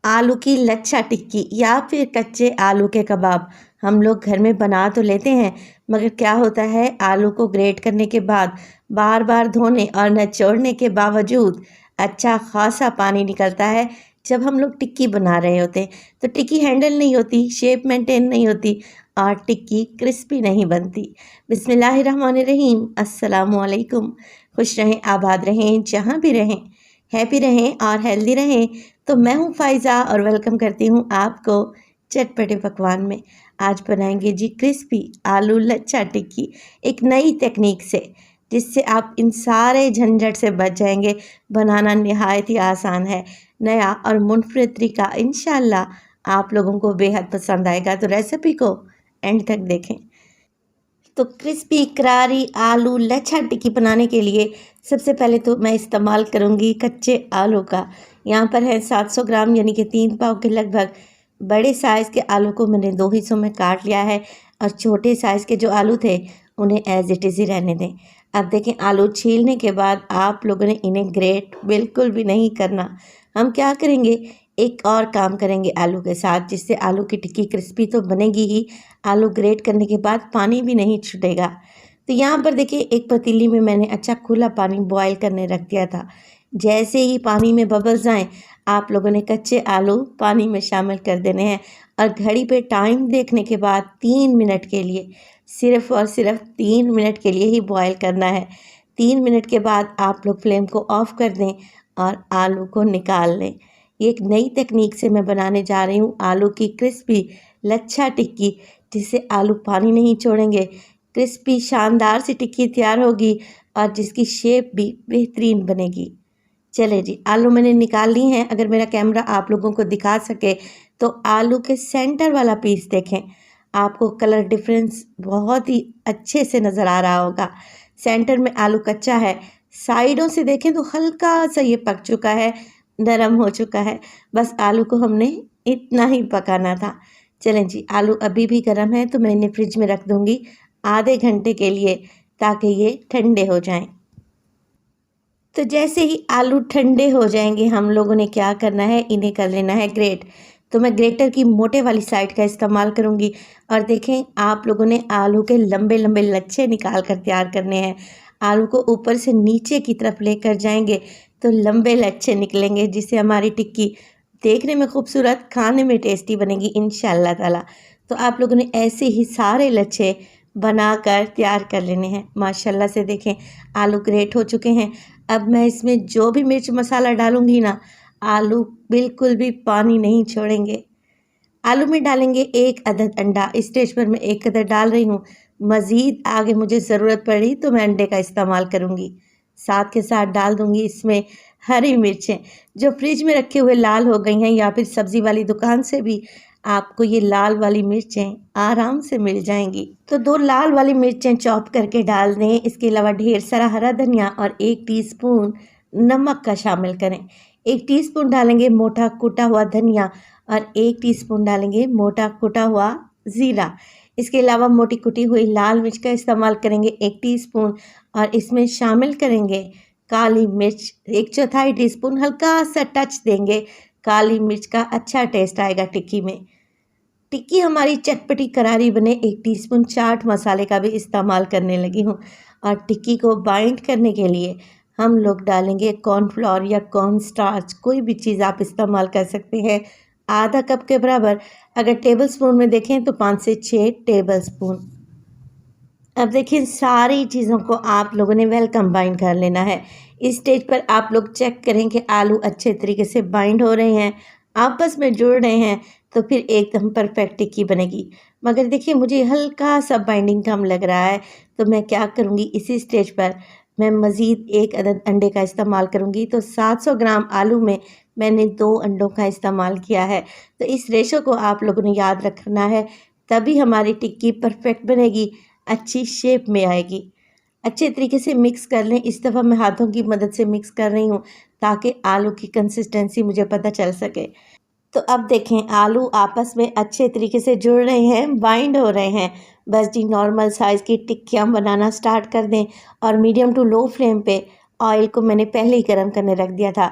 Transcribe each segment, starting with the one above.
आलू की लच्छा टिक्की या फिर कच्चे आलू के कबाब हम लोग घर में बना तो लेते हैं, मगर क्या होता है आलू को ग्रेट करने के बाद बार बार धोने और निचोड़ने के बावजूद अच्छा खासा पानी निकलता है। जब हम लोग टिक्की बना रहे होते हैं तो टिक्की हैंडल नहीं होती, शेप मेंटेन नहीं होती और टिक्की क्रिस्पी नहीं बनती। बिस्मिल्लाहिर्रहमानिर्रहीम, अस्सलामुअलैकुम। खुश रहें, आबाद रहें, जहाँ भी रहें, हैप्पी रहें और हेल्दी रहें। तो मैं हूँ फ़ाइज़ा और वेलकम करती हूँ आपको चटपटे पकवान में। आज बनाएंगे जी क्रिस्पी आलू लच्छा टिक्की एक नई तकनीक से, जिससे आप इन सारे झंझट से बच जाएंगे। बनाना निहायत ही आसान है, नया और मुनफरद तरीका। इंशाल्लाह आप लोगों को बेहद पसंद आएगा, तो रेसिपी को एंड तक देखें। तो क्रिस्पी करारी आलू लच्छा टिक्की बनाने के लिए सबसे पहले तो मैं इस्तेमाल करूँगी कच्चे आलू का। यहाँ पर है 700 ग्राम, यानी कि 3 पाव के लगभग। बड़े साइज़ के आलू को मैंने 2 हिस्सों में काट लिया है और छोटे साइज़ के जो आलू थे उन्हें एज इट इज़ ही रहने दें। अब देखें, आलू छीलने के बाद आप लोगों ने इन्हें ग्रेट बिल्कुल भी नहीं करना। हम क्या करेंगे, एक और काम करेंगे आलू के साथ, जिससे आलू की टिक्की क्रिस्पी तो बनेगी ही, आलू ग्रेट करने के बाद पानी भी नहीं छूटेगा। तो यहाँ पर देखिए, एक पतीली में मैंने अच्छा खुला पानी बॉयल करने रख दिया था। जैसे ही पानी में बबल्स आएँ, आप लोगों ने कच्चे आलू पानी में शामिल कर देने हैं और घड़ी पे टाइम देखने के बाद 3 मिनट के लिए, सिर्फ़ और सिर्फ 3 मिनट के लिए ही बॉयल करना है। 3 मिनट के बाद आप लोग फ्लेम को ऑफ़ कर दें और आलू को निकाल लें। ये एक नई तकनीक से मैं बनाने जा रही हूँ आलू की क्रिस्पी लच्छा टिक्की, जिससे आलू पानी नहीं छोड़ेंगे। क्रिस्पी शानदार सी टिक्की तैयार होगी और जिसकी शेप भी बेहतरीन बनेगी। चले जी, आलू मैंने निकाल ली हैं। अगर मेरा कैमरा आप लोगों को दिखा सके तो आलू के सेंटर वाला पीस देखें, आपको कलर डिफरेंस बहुत ही अच्छे से नज़र आ रहा होगा। सेंटर में आलू कच्चा है, साइडों से देखें तो हल्का सा ये पक चुका है, नरम हो चुका है। बस आलू को हमने इतना ही पकाना था। चलें जी, आलू अभी भी गर्म है तो मैं इन्हें फ्रिज में रख दूँगी आधे घंटे के लिए, ताकि ये ठंडे हो जाएं। तो जैसे ही आलू ठंडे हो जाएंगे, हम लोगों ने क्या करना है, इन्हें कर लेना है ग्रेट। तो मैं ग्रेटर की मोटे वाली साइड का इस्तेमाल करूँगी। और देखें, आप लोगों ने आलू के लंबे लंबे लच्छे निकाल कर तैयार करने हैं। आलू को ऊपर से नीचे की तरफ लेकर जाएंगे तो लंबे लच्छे निकलेंगे, जिससे हमारी टिक्की देखने में खूबसूरत, खाने में टेस्टी बनेगी इंशाअल्लाह ताला। तो आप लोगों ने ऐसे ही सारे लच्छे बनाकर तैयार कर लेने हैं। माशाल्लाह से देखें, आलू ग्रेट हो चुके हैं। अब मैं इसमें जो भी मिर्च मसाला डालूंगी ना, आलू बिल्कुल भी पानी नहीं छोड़ेंगे। आलू में डालेंगे 1 अदद अंडा। इस स्टेज पर मैं 1 अदद डाल रही हूँ। मज़ीद आगे मुझे ज़रूरत पड़ी तो मैं अंडे का इस्तेमाल करूँगी। साथ के साथ डाल दूँगी इसमें हरी मिर्चें, जो फ्रिज में रखे हुए लाल हो गई हैं, या फिर सब्ज़ी वाली दुकान से भी आपको ये लाल वाली मिर्चें आराम से मिल जाएंगी। तो 2 लाल वाली मिर्चें चॉप करके डाल दें। इसके अलावा ढेर सारा हरा धनिया और 1 टीस्पून नमक का शामिल करें। 1 टीस्पून डालेंगे मोटा कुटा हुआ धनिया और 1 टीस्पून डालेंगे मोटा कुटा हुआ ज़ीरा। इसके अलावा मोटी कुटी हुई लाल मिर्च का इस्तेमाल करेंगे 1 टीस्पून और इसमें शामिल करेंगे काली मिर्च 1/4 टीस्पून। हल्का सा टच देंगे काली मिर्च का, अच्छा टेस्ट आएगा टिक्की में। टिक्की हमारी चटपटी करारी बने, 1 टीस्पून चाट मसाले का भी इस्तेमाल करने लगी हूँ। और टिक्की को बाइंड करने के लिए हम लोग डालेंगे कॉर्नफ्लोर या कॉर्न स्टार्च, कोई भी चीज़ आप इस्तेमाल कर सकते हैं, आधा कप के बराबर। अगर टेबल स्पून में देखें तो 5 से 6 टेबल स्पून। अब देखिए, सारी चीज़ों को आप लोगों ने वेल कंबाइन कर लेना है। इस स्टेज पर आप लोग चेक करें कि आलू अच्छे तरीके से बाइंड हो रहे हैं, आपस में जुड़ रहे हैं, तो फिर एकदम परफेक्ट टिक्की बनेगी। मगर देखिए, मुझे हल्का सा बाइंडिंग कम लग रहा है, तो मैं क्या करूँगी, इसी स्टेज पर मैं मज़ीद 1 अदद अंडे का इस्तेमाल करूँगी। तो 700 ग्राम आलू में मैंने 2 अंडों का इस्तेमाल किया है। तो इस रेशो को आप लोगों ने याद रखना है, तभी हमारी टिक्की परफेक्ट बनेगी, अच्छी शेप में आएगी। अच्छे तरीके से मिक्स कर लें। इस दफ़ा मैं हाथों की मदद से मिक्स कर रही हूँ, ताकि आलू की कंसिस्टेंसी मुझे पता चल सके। तो अब देखें, आलू आपस में अच्छे तरीके से जुड़ रहे हैं, बाइंड हो रहे हैं। बस जी, नॉर्मल साइज़ की टिक्कियाँ बनाना स्टार्ट कर दें और मीडियम टू लो फ्लेम पे ऑयल को मैंने पहले ही गर्म करने रख दिया था।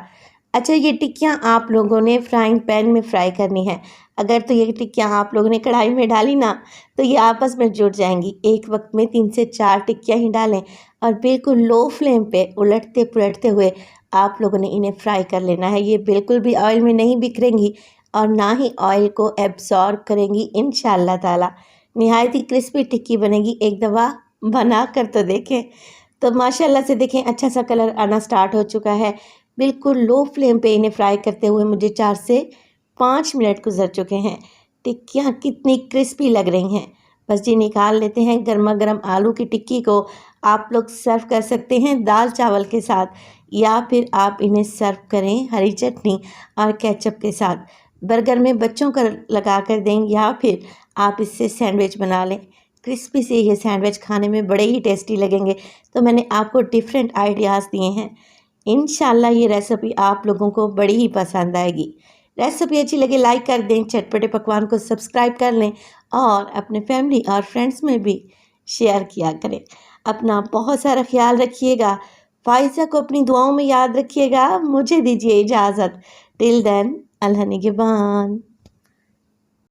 अच्छा, ये टिक्कियाँ आप लोगों ने फ्राइंग पैन में फ्राई करनी है। अगर तो ये टिक्कियाँ आप लोगों ने कढ़ाई में डाली ना, तो ये आपस में जुड़ जाएँगी। एक वक़्त में 3 से 4 टिक्कियाँ ही डालें और बिल्कुल लो फ्लेम पे उलटते-पुलटते हुए आप लोगों ने इन्हें फ्राई कर लेना है। ये बिल्कुल भी ऑयल में नहीं बिखरेंगी और ना ही ऑयल को एब्ज़ॉर्ब करेंगी इंशाअल्लाह ताला। निहायत ही क्रिस्पी टिक्की बनेगी, एक दफ़ा बना कर तो देखें। तो माशाल्लाह से देखें अच्छा सा कलर आना स्टार्ट हो चुका है। बिल्कुल लो फ्लेम पे इन्हें फ्राई करते हुए मुझे 4 से 5 मिनट गुजर चुके हैं। टिक्कियाँ कितनी क्रिस्पी लग रही हैं। बस जी निकाल लेते हैं। गरमा-गरम आलू की टिक्की को आप लोग सर्व कर सकते हैं दाल चावल के साथ, या फिर आप इन्हें सर्व करें हरी चटनी और केचप के साथ। बर्गर में बच्चों को लगा कर दें, या फिर आप इससे सैंडविच बना लें। क्रिस्पी से ये सैंडविच खाने में बड़े ही टेस्टी लगेंगे। तो मैंने आपको डिफरेंट आइडियाज़ दिए हैं। इंशाल्लाह ये रेसिपी आप लोगों को बड़ी ही पसंद आएगी। रेसिपी अच्छी लगे लाइक कर दें, चटपटे पकवान को सब्सक्राइब कर लें और अपने फैमिली और फ्रेंड्स में भी शेयर किया करें। अपना बहुत सारा ख्याल रखिएगा। फ़ाइज़ा को अपनी दुआओं में याद रखिएगा। मुझे दीजिए इजाज़त। टिल देन, अल्लाह निगहबान।